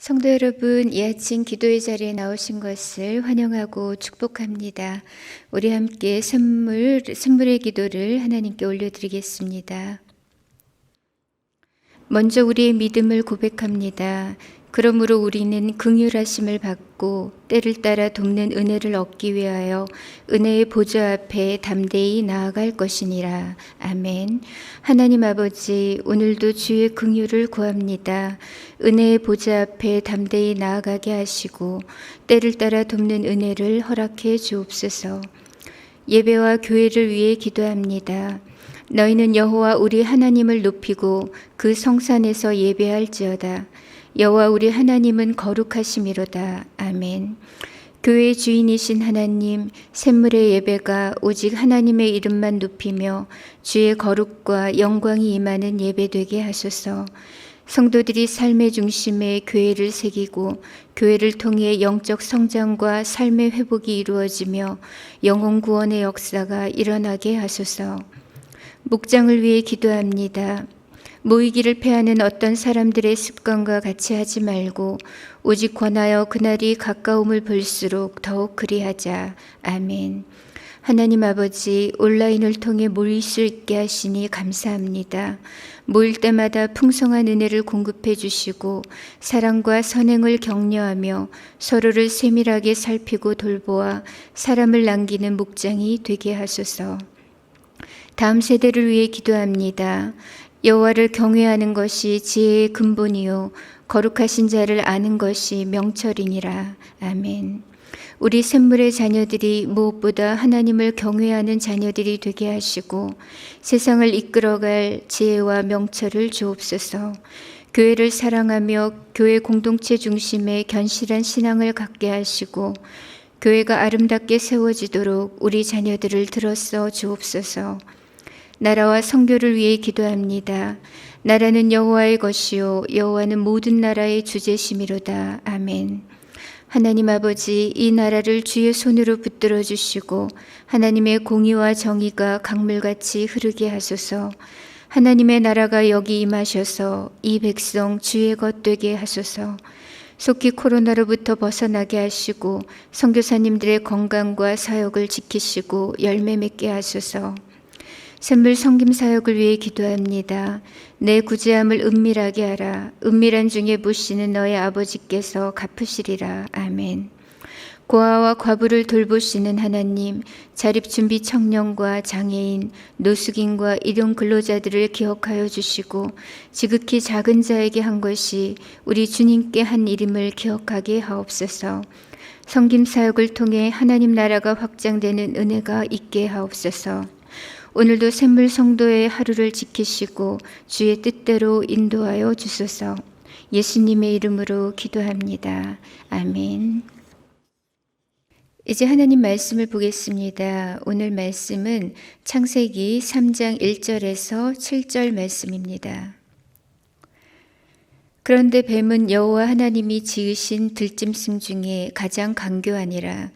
성도 여러분, 이 아침 기도의 자리에 나오신 것을 환영하고 축복합니다. 우리 함께 선물의 기도를 하나님께 올려드리겠습니다. 먼저 우리의 믿음을 고백합니다. 그러므로 우리는 긍휼하심을 받고 때를 따라 돕는 은혜를 얻기 위하여 은혜의 보좌 앞에 담대히 나아갈 것이니라. 아멘. 하나님 아버지, 오늘도 주의 긍휼을 구합니다. 은혜의 보좌 앞에 담대히 나아가게 하시고 때를 따라 돕는 은혜를 허락해 주옵소서. 예배와 교회를 위해 기도합니다. 너희는 여호와 우리 하나님을 높이고 그 성산에서 예배할지어다. 여호와 우리 하나님은 거룩하심이로다. 아멘. 교회의 주인이신 하나님, 샘물의 예배가 오직 하나님의 이름만 높이며 주의 거룩과 영광이 임하는 예배되게 하소서. 성도들이 삶의 중심에 교회를 새기고 교회를 통해 영적 성장과 삶의 회복이 이루어지며 영혼 구원의 역사가 일어나게 하소서. 목장을 위해 기도합니다. 모이기를 패하는 어떤 사람들의 습관과 같이 하지 말고 오직 권하여 그날이 가까움을 볼수록 더욱 그리하자. 아멘. 하나님 아버지, 온라인을 통해 모일 수 있게 하시니 감사합니다. 모일 때마다 풍성한 은혜를 공급해 주시고 사랑과 선행을 격려하며 서로를 세밀하게 살피고 돌보아 사람을 남기는 목장이 되게 하소서. 다음 세대를 위해 기도합니다. 여호와를 경외하는 것이 지혜의 근본이요 거룩하신 자를 아는 것이 명철이니라. 아멘. 우리 샘물의 자녀들이 무엇보다 하나님을 경외하는 자녀들이 되게 하시고 세상을 이끌어갈 지혜와 명철을 주옵소서. 교회를 사랑하며 교회 공동체 중심의 견실한 신앙을 갖게 하시고 교회가 아름답게 세워지도록 우리 자녀들을 들어서 주옵소서. 나라와 선교를 위해 기도합니다. 나라는 여호와의 것이요 여호와는 모든 나라의 주제심이로다. 아멘. 하나님 아버지, 이 나라를 주의 손으로 붙들어 주시고 하나님의 공의와 정의가 강물같이 흐르게 하소서. 하나님의 나라가 여기 임하셔서 이 백성 주의 것 되게 하소서. 속히 코로나로부터 벗어나게 하시고 선교사님들의 건강과 사역을 지키시고 열매 맺게 하소서. 샘물 섬김 사역을 위해 기도합니다. 내 구제함을 은밀하게 하라. 은밀한 중에 보시는 너의 아버지께서 갚으시리라. 아멘. 고아와 과부를 돌보시는 하나님, 자립준비 청년과 장애인, 노숙인과 일용 근로자들을 기억하여 주시고 지극히 작은 자에게 한 것이 우리 주님께 한 일임을 기억하게 하옵소서. 섬김 사역을 통해 하나님 나라가 확장되는 은혜가 있게 하옵소서. 오늘도 샘물 성도의 하루를 지키시고 주의 뜻대로 인도하여 주소서. 예수님의 이름으로 기도합니다. 아멘. 이제 하나님 말씀을 보겠습니다. 오늘 말씀은 창세기 3장 1절에서 7절 말씀입니다. 그런데 뱀은 여호와 하나님이 지으신 들짐승 중에 가장 간교하니라.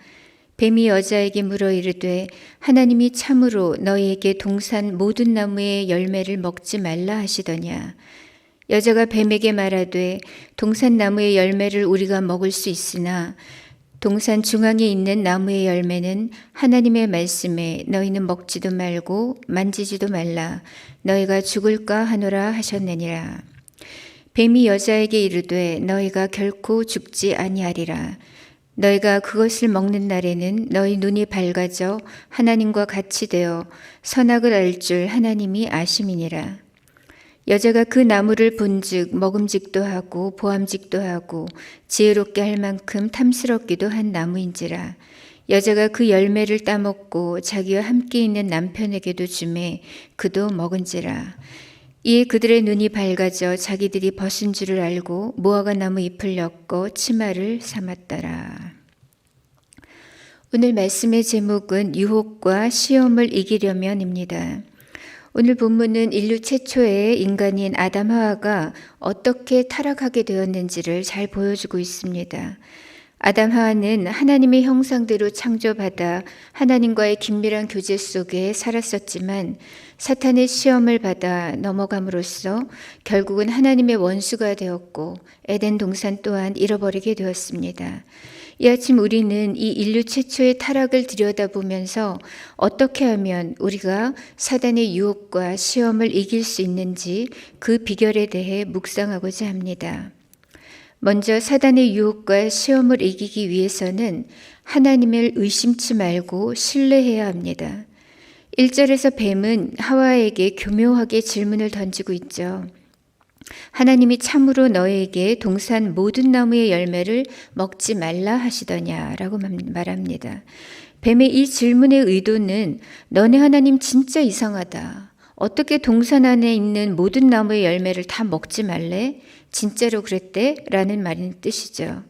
뱀이 여자에게 물어 이르되 하나님이 참으로 너희에게 동산 모든 나무의 열매를 먹지 말라 하시더냐. 여자가 뱀에게 말하되 동산 나무의 열매를 우리가 먹을 수 있으나 동산 중앙에 있는 나무의 열매는 하나님의 말씀에 너희는 먹지도 말고 만지지도 말라 너희가 죽을까 하노라 하셨느니라. 뱀이 여자에게 이르되 너희가 결코 죽지 아니하리라. 너희가 그것을 먹는 날에는 너희 눈이 밝아져 하나님과 같이 되어 선악을 알 줄 하나님이 아심이니라. 여자가 그 나무를 본즉 먹음직도 하고 보암직도 하고 지혜롭게 할 만큼 탐스럽기도 한 나무인지라. 여자가 그 열매를 따먹고 자기와 함께 있는 남편에게도 주매 그도 먹은지라. 이에 그들의 눈이 밝아져 자기들이 벗은 줄을 알고 무화과 나무 잎을 엮어 치마를 삼았더라. 오늘 말씀의 제목은 유혹과 시험을 이기려면입니다. 오늘 본문은 인류 최초의 인간인 아담 하와가 어떻게 타락하게 되었는지를 잘 보여주고 있습니다. 아담 하와는 하나님의 형상대로 창조받아 하나님과의 긴밀한 교제 속에 살았었지만 사탄의 시험을 받아 넘어감으로써 결국은 하나님의 원수가 되었고 에덴 동산 또한 잃어버리게 되었습니다. 이 아침 우리는 이 인류 최초의 타락을 들여다보면서 어떻게 하면 우리가 사단의 유혹과 시험을 이길 수 있는지 그 비결에 대해 묵상하고자 합니다. 먼저 사단의 유혹과 시험을 이기기 위해서는 하나님을 의심치 말고 신뢰해야 합니다. 1절에서 뱀은 하와에게 교묘하게 질문을 던지고 있죠. 하나님이 참으로 너에게 동산 모든 나무의 열매를 먹지 말라 하시더냐라고 말합니다. 뱀의 이 질문의 의도는 너네 하나님 진짜 이상하다. 어떻게 동산 안에 있는 모든 나무의 열매를 다 먹지 말래? 진짜로 그랬대? 라는 말인 뜻이죠.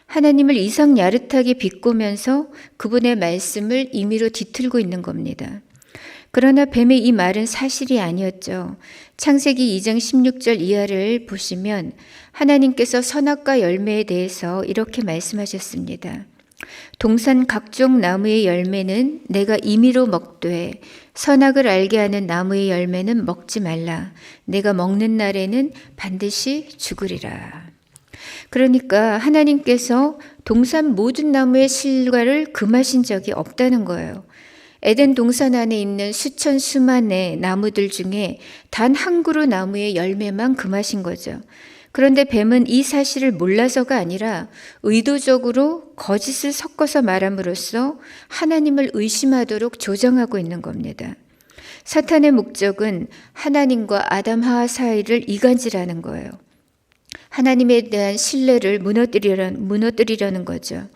하나님을 이상 야릇하게 비꼬면서 그분의 말씀을 임의로 뒤틀고 있는 겁니다. 그러나 뱀의 이 말은 사실이 아니었죠. 창세기 2장 16절 이하를 보시면 하나님께서 선악과 열매에 대해서 이렇게 말씀하셨습니다. 동산 각종 나무의 열매는 내가 임의로 먹되 선악을 알게 하는 나무의 열매는 먹지 말라. 내가 먹는 날에는 반드시 죽으리라. 그러니까 하나님께서 동산 모든 나무의 실과를 금하신 적이 없다는 거예요. 에덴 동산 안에 있는 수천 수만의 나무들 중에 단 한 그루 나무의 열매만 금하신 거죠. 그런데 뱀은 이 사실을 몰라서가 아니라 의도적으로 거짓을 섞어서 말함으로써 하나님을 의심하도록 조정하고 있는 겁니다. 사탄의 목적은 하나님과 아담 하와 사이를 이간질하는 거예요. 하나님에 대한 신뢰를 무너뜨리려는 거죠.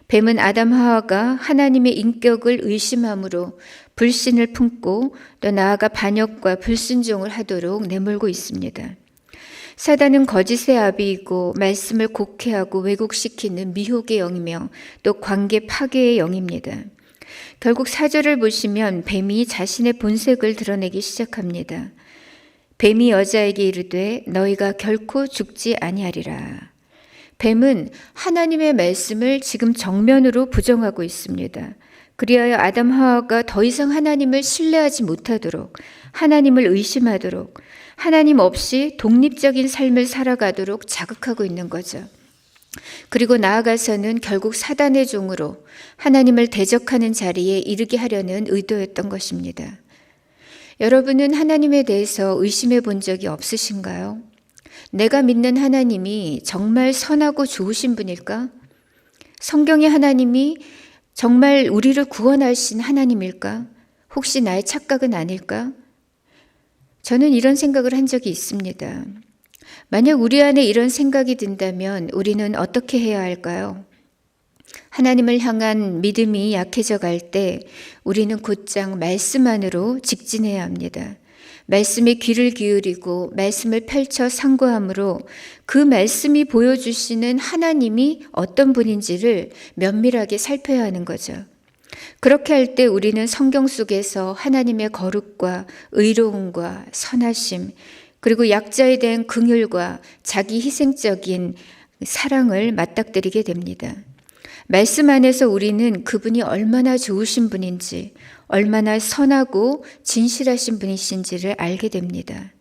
뱀은 아담 하와가 하나님의 인격을 의심함으로 불신을 품고 또 나아가 반역과 불순종을 하도록 내몰고 있습니다. 사단은 거짓의 아비이고 말씀을 곡해하고 왜곡시키는 미혹의 영이며 또 관계 파괴의 영입니다. 결국 4절을 보시면 뱀이 자신의 본색을 드러내기 시작합니다. 뱀이 여자에게 이르되 너희가 결코 죽지 아니하리라. 뱀은 하나님의 말씀을 지금 정면으로 부정하고 있습니다. 그리하여 아담 하와가 더 이상 하나님을 신뢰하지 못하도록, 하나님을 의심하도록, 하나님 없이 독립적인 삶을 살아가도록 자극하고 있는 거죠. 그리고 나아가서는 결국 사단의 종으로 하나님을 대적하는 자리에 이르게 하려는 의도였던 것입니다. 여러분은 하나님에 대해서 의심해 본 적이 없으신가요? 내가 믿는 하나님이 정말 선하고 좋으신 분일까? 성경의 하나님이 정말 우리를 구원하신 하나님일까? 혹시 나의 착각은 아닐까? 저는 이런 생각을 한 적이 있습니다. 만약 우리 안에 이런 생각이 든다면 우리는 어떻게 해야 할까요? 하나님을 향한 믿음이 약해져 갈 때 우리는 곧장 말씀 안으로 직진해야 합니다. 말씀에 귀를 기울이고 말씀을 펼쳐 상고함으로 그 말씀이 보여주시는 하나님이 어떤 분인지를 면밀하게 살펴야 하는 거죠. 그렇게 할 때 우리는 성경 속에서 하나님의 거룩과 의로움과 선하심, 그리고 약자에 대한 긍휼과 자기 희생적인 사랑을 맞닥뜨리게 됩니다. 말씀 안에서 우리는 그분이 얼마나 좋으신 분인지, 얼마나 선하고 진실하신 분이신지를 알게 됩니다.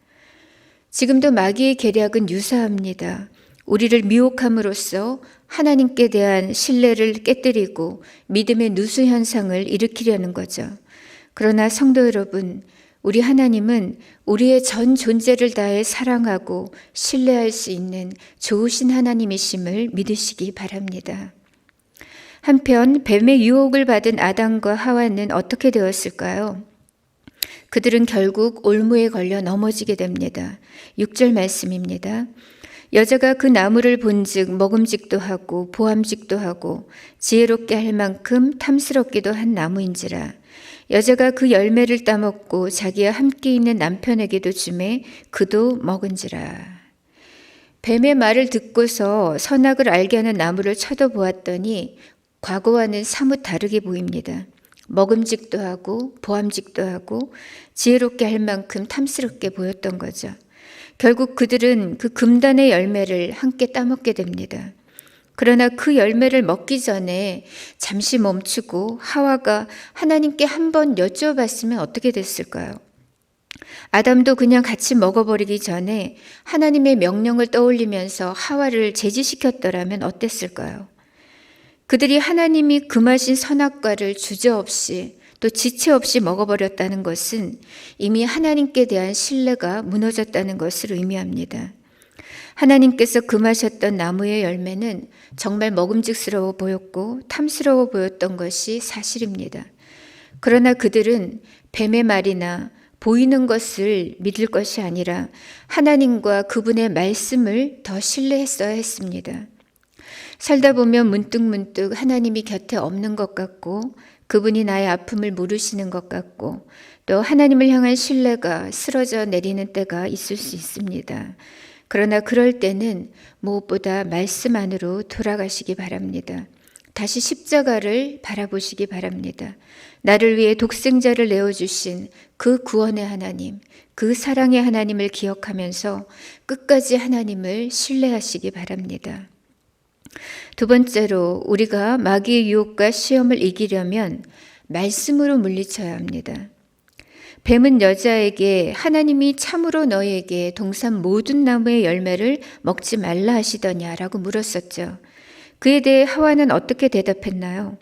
지금도 마귀의 계략은 유사합니다. 우리를 미혹함으로써 하나님께 대한 신뢰를 깨뜨리고 믿음의 누수 현상을 일으키려는 거죠. 그러나 성도 여러분, 우리 하나님은 우리의 전 존재를 다해 사랑하고 신뢰할 수 있는 좋으신 하나님이심을 믿으시기 바랍니다. 한편 뱀의 유혹을 받은 아담과 하와는 어떻게 되었을까요? 그들은 결국 올무에 걸려 넘어지게 됩니다. 6절 말씀입니다. 여자가 그 나무를 본즉 먹음직도 하고 보암직도 하고 지혜롭게 할 만큼 탐스럽기도 한 나무인지라. 여자가 그 열매를 따먹고 자기와 함께 있는 남편에게도 주매 그도 먹은지라. 뱀의 말을 듣고서 선악을 알게 하는 나무를 쳐다보았더니 과거와는 사뭇 다르게 보입니다. 먹음직도 하고 보암직도 하고 지혜롭게 할 만큼 탐스럽게 보였던 거죠. 결국 그들은 그 금단의 열매를 함께 따먹게 됩니다. 그러나 그 열매를 먹기 전에 잠시 멈추고 하와가 하나님께 한번 여쭤봤으면 어떻게 됐을까요? 아담도 그냥 같이 먹어버리기 전에 하나님의 명령을 떠올리면서 하와를 제지시켰더라면 어땠을까요? 그들이 하나님이 금하신 선악과를 주저없이 또 지체 없이 먹어버렸다는 것은 이미 하나님께 대한 신뢰가 무너졌다는 것을 의미합니다. 하나님께서 금하셨던 나무의 열매는 정말 먹음직스러워 보였고 탐스러워 보였던 것이 사실입니다. 그러나 그들은 뱀의 말이나 보이는 것을 믿을 것이 아니라 하나님과 그분의 말씀을 더 신뢰했어야 했습니다. 살다 보면 문득문득 하나님이 곁에 없는 것 같고 그분이 나의 아픔을 모르시는 것 같고 또 하나님을 향한 신뢰가 쓰러져 내리는 때가 있을 수 있습니다. 그러나 그럴 때는 무엇보다 말씀 안으로 돌아가시기 바랍니다. 다시 십자가를 바라보시기 바랍니다. 나를 위해 독생자를 내어주신 그 구원의 하나님, 그 사랑의 하나님을 기억하면서 끝까지 하나님을 신뢰하시기 바랍니다. 두 번째로 우리가 마귀의 유혹과 시험을 이기려면 말씀으로 물리쳐야 합니다. 뱀은 여자에게 하나님이 참으로 너희에게 동산 모든 나무의 열매를 먹지 말라 하시더냐라고 물었었죠. 그에 대해 하와는 어떻게 대답했나요?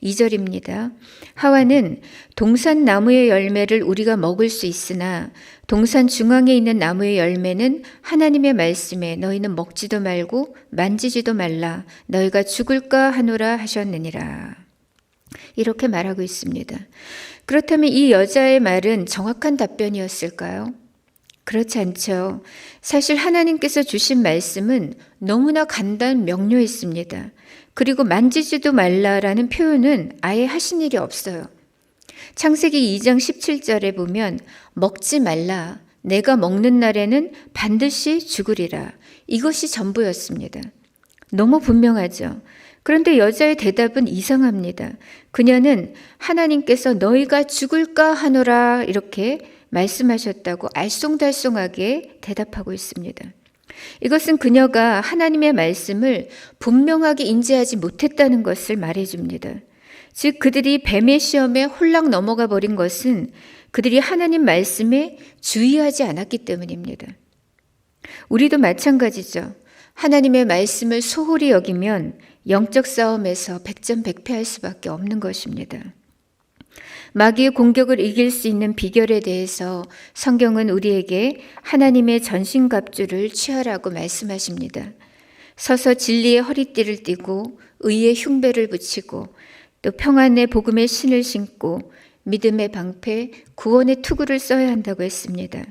2절입니다. 하와는 동산 나무의 열매를 우리가 먹을 수 있으나 동산 중앙에 있는 나무의 열매는 하나님의 말씀에 너희는 먹지도 말고 만지지도 말라 너희가 죽을까 하노라 하셨느니라. 이렇게 말하고 있습니다. 그렇다면 이 여자의 말은 정확한 답변이었을까요? 그렇지 않죠. 사실 하나님께서 주신 말씀은 너무나 간단 명료했습니다. 그리고 만지지도 말라라는 표현은 아예 하신 일이 없어요. 창세기 2장 17절에 보면 먹지 말라, 내가 먹는 날에는 반드시 죽으리라. 이것이 전부였습니다. 너무 분명하죠. 그런데 여자의 대답은 이상합니다. 그녀는 하나님께서 너희가 죽을까 하노라 이렇게 말씀하셨다고 알쏭달쏭하게 대답하고 있습니다. 이것은 그녀가 하나님의 말씀을 분명하게 인지하지 못했다는 것을 말해줍니다. 즉 그들이 뱀의 시험에 홀랑 넘어가 버린 것은 그들이 하나님 말씀에 주의하지 않았기 때문입니다. 우리도 마찬가지죠. 하나님의 말씀을 소홀히 여기면 영적 싸움에서 백전백패할 수밖에 없는 것입니다. 마귀의 공격을 이길 수 있는 비결에 대해서 성경은 우리에게 하나님의 전신갑주를 취하라고 말씀하십니다. 서서 진리의 허리띠를 띠고 의의 흉배를 붙이고 또 평안의 복음의 신을 신고 믿음의 방패, 구원의 투구를 써야 한다고 했습니다.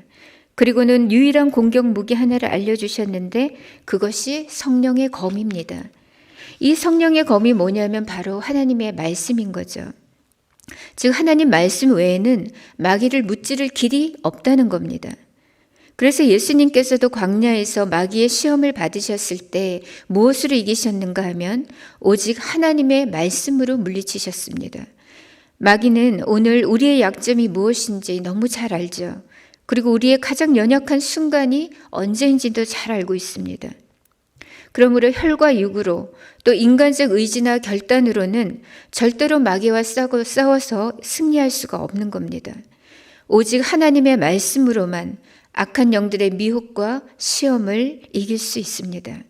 그리고는 유일한 공격 무기 하나를 알려주셨는데 그것이 성령의 검입니다. 이 성령의 검이 뭐냐면 바로 하나님의 말씀인 거죠. 즉 하나님 말씀 외에는 마귀를 무찌를 길이 없다는 겁니다. 그래서 예수님께서도 광야에서 마귀의 시험을 받으셨을 때 무엇으로 이기셨는가 하면 오직 하나님의 말씀으로 물리치셨습니다. 마귀는 오늘 우리의 약점이 무엇인지 너무 잘 알죠. 그리고 우리의 가장 연약한 순간이 언제인지도 잘 알고 있습니다. 그러므로 혈과 육으로 또 인간적 의지나 결단으로는 절대로 마귀와 싸워서 승리할 수가 없는 겁니다. 오직 하나님의 말씀으로만 악한 영들의 미혹과 시험을 이길 수 있습니다.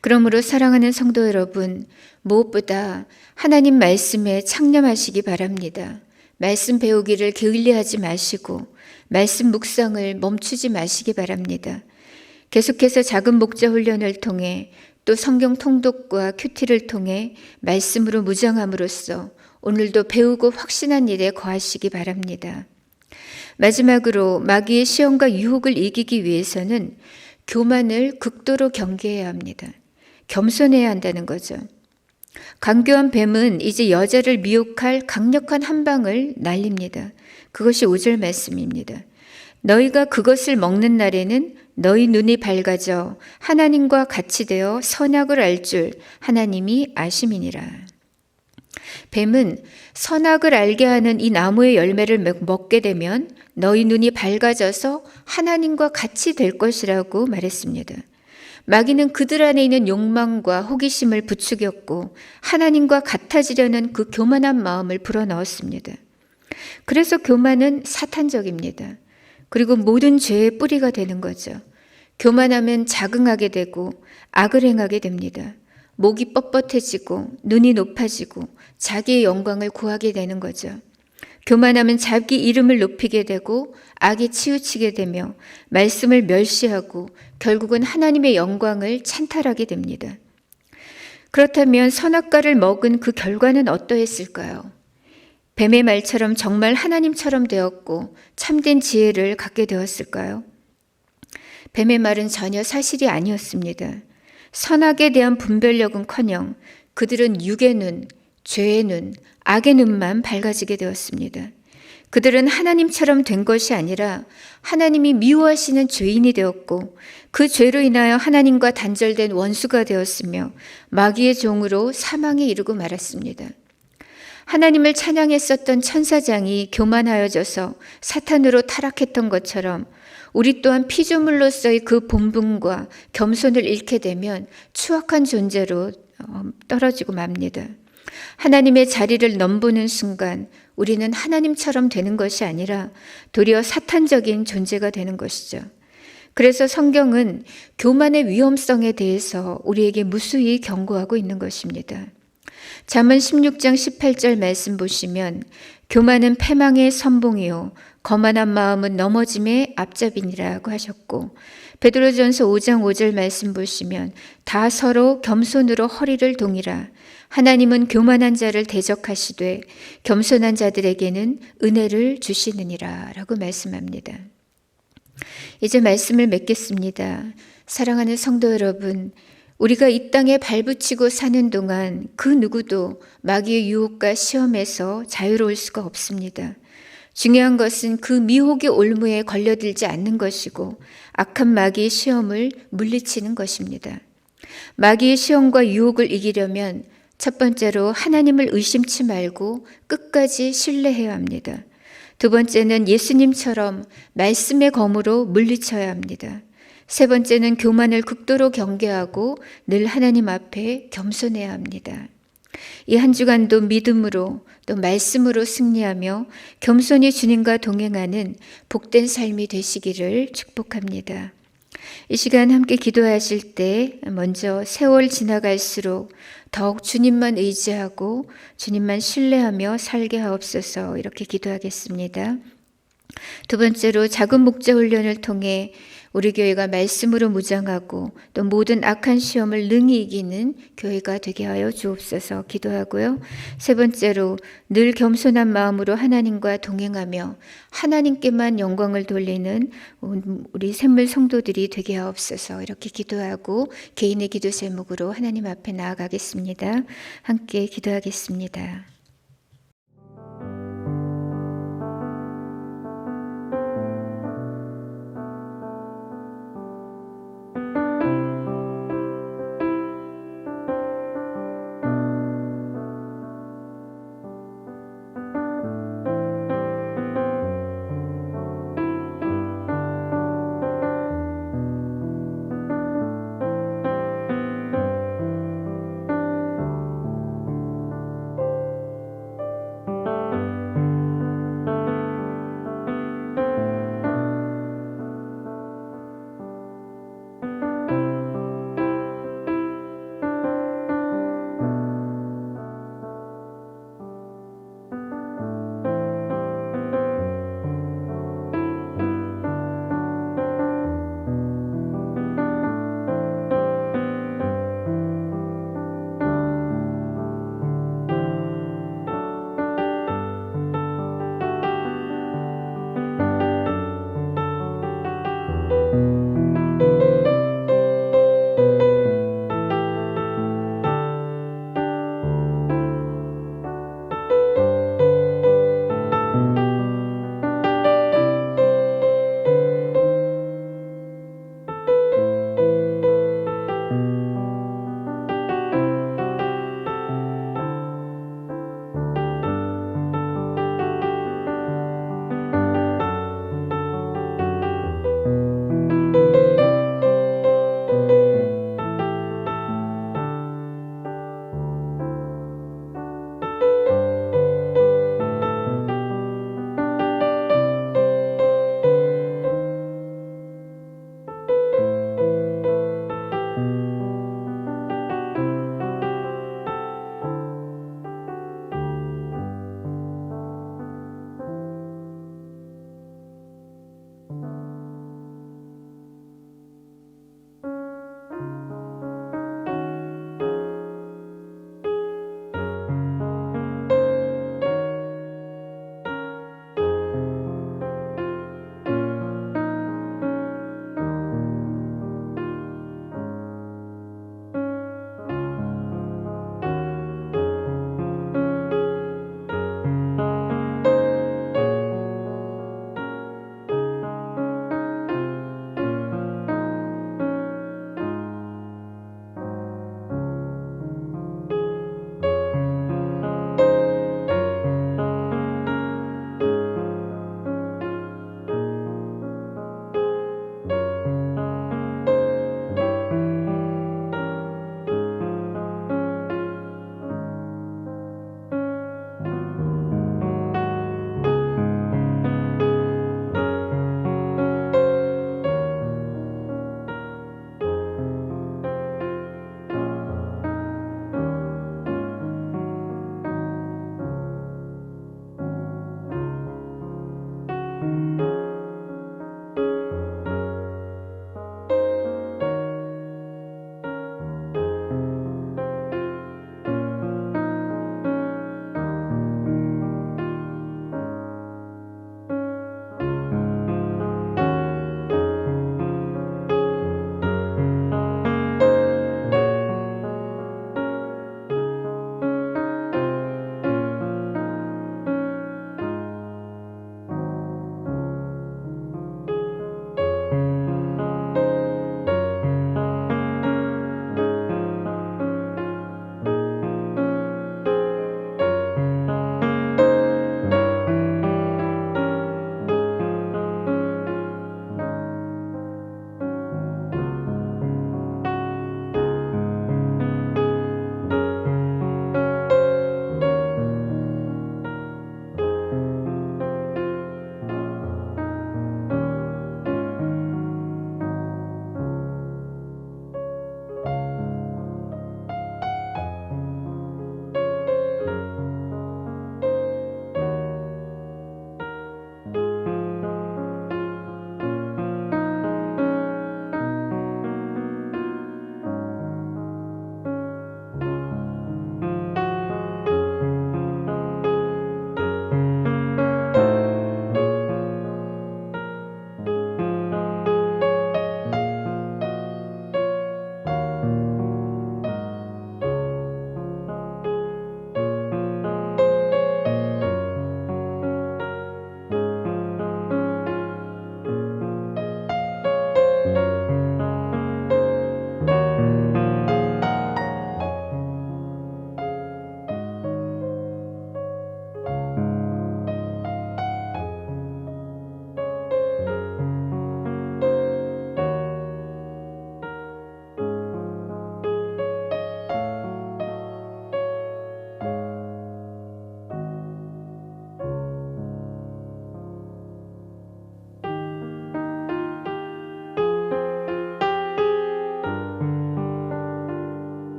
그러므로 사랑하는 성도 여러분, 무엇보다 하나님 말씀에 창념하시기 바랍니다. 말씀 배우기를 게을리하지 마시고 말씀 묵상을 멈추지 마시기 바랍니다. 계속해서 작은 목자 훈련을 통해 또 성경 통독과 큐티를 통해 말씀으로 무장함으로써 오늘도 배우고 확신한 일에 거하시기 바랍니다. 마지막으로 마귀의 시험과 유혹을 이기기 위해서는 교만을 극도로 경계해야 합니다. 겸손해야 한다는 거죠. 강교한 뱀은 이제 여자를 미혹할 강력한 한 방을 날립니다. 그것이 5절 말씀입니다. 너희가 그것을 먹는 날에는 너희 눈이 밝아져 하나님과 같이 되어 선악을 알 줄 하나님이 아심이니라. 뱀은 선악을 알게 하는 이 나무의 열매를 먹게 되면 너희 눈이 밝아져서 하나님과 같이 될 것이라고 말했습니다. 마귀는 그들 안에 있는 욕망과 호기심을 부추겼고 하나님과 같아지려는 그 교만한 마음을 불어넣었습니다. 그래서 교만은 사탄적입니다. 그리고 모든 죄의 뿌리가 되는 거죠. 교만하면 자긍하게 되고 악을 행하게 됩니다. 목이 뻣뻣해지고 눈이 높아지고 자기의 영광을 구하게 되는 거죠. 교만하면 자기 이름을 높이게 되고 악에 치우치게 되며 말씀을 멸시하고 결국은 하나님의 영광을 찬탈하게 됩니다. 그렇다면 선악과를 먹은 그 결과는 어떠했을까요? 뱀의 말처럼 정말 하나님처럼 되었고 참된 지혜를 갖게 되었을까요? 뱀의 말은 전혀 사실이 아니었습니다. 선악에 대한 분별력은커녕 그들은 육의 눈, 죄의 눈, 악의 눈만 밝아지게 되었습니다. 그들은 하나님처럼 된 것이 아니라 하나님이 미워하시는 죄인이 되었고 그 죄로 인하여 하나님과 단절된 원수가 되었으며 마귀의 종으로 사망에 이르고 말았습니다. 하나님을 찬양했었던 천사장이 교만하여져서 사탄으로 타락했던 것처럼 우리 또한 피조물로서의 그 본분과 겸손을 잃게 되면 추악한 존재로 떨어지고 맙니다. 하나님의 자리를 넘보는 순간 우리는 하나님처럼 되는 것이 아니라 도리어 사탄적인 존재가 되는 것이죠. 그래서 성경은 교만의 위험성에 대해서 우리에게 무수히 경고하고 있는 것입니다. 잠언 16장 18절 말씀 보시면 교만은 패망의 선봉이요 거만한 마음은 넘어짐의 앞잡이니라고 하셨고 베드로전서 5장 5절 말씀 보시면 다 서로 겸손으로 허리를 동이라 하나님은 교만한 자를 대적하시되 겸손한 자들에게는 은혜를 주시느니라 라고 말씀합니다. 이제 말씀을 맺겠습니다. 사랑하는 성도 여러분, 우리가 이 땅에 발붙이고 사는 동안 그 누구도 마귀의 유혹과 시험에서 자유로울 수가 없습니다. 중요한 것은 그 미혹의 올무에 걸려들지 않는 것이고 악한 마귀의 시험을 물리치는 것입니다. 마귀의 시험과 유혹을 이기려면 첫 번째로 하나님을 의심치 말고 끝까지 신뢰해야 합니다. 두 번째는 예수님처럼 말씀의 검으로 물리쳐야 합니다. 세 번째는 교만을 극도로 경계하고 늘 하나님 앞에 겸손해야 합니다. 이 한 주간도 믿음으로 또 말씀으로 승리하며 겸손히 주님과 동행하는 복된 삶이 되시기를 축복합니다. 이 시간 함께 기도하실 때 먼저 세월 지나갈수록 더욱 주님만 의지하고 주님만 신뢰하며 살게 하옵소서 이렇게 기도하겠습니다. 두 번째로 작은 목자 훈련을 통해 우리 교회가 말씀으로 무장하고 또 모든 악한 시험을 능히 이기는 교회가 되게 하여 주옵소서 기도하고요. 세 번째로 늘 겸손한 마음으로 하나님과 동행하며 하나님께만 영광을 돌리는 우리 샘물 성도들이 되게 하옵소서 이렇게 기도하고 개인의 기도 제목으로 하나님 앞에 나아가겠습니다. 함께 기도하겠습니다.